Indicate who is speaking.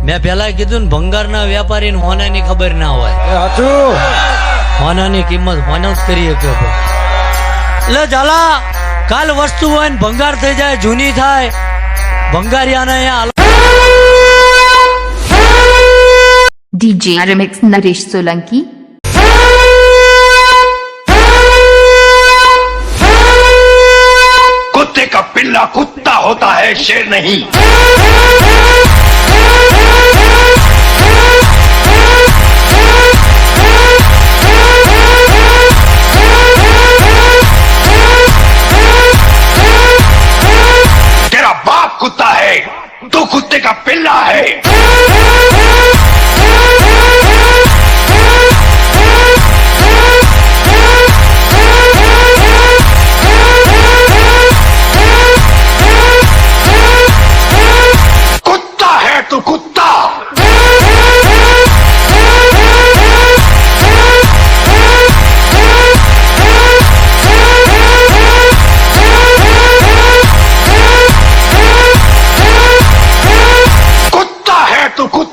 Speaker 1: મેં પેલા કીધું ને ભંગારના વેપારીને હોનાની ખબર ના હોય. હોનાની કિંમત હોના જ કરી શકે. એટલે ઝાલા કાલ વસ્તુ હોય ને ભંગાર થઈ જાય, જૂની થાય, ભંગારિયાને અહીંયા
Speaker 2: DJ Remix Naresh Solanki.
Speaker 3: कुत्ते का पिल्ला कुत्ता होता है, शेर नहीं. तेरा बाप कुत्ता है, तू कुत्ते का पिल्ला है. तू कुत्ता. कुत्ता है तू कुत्ता.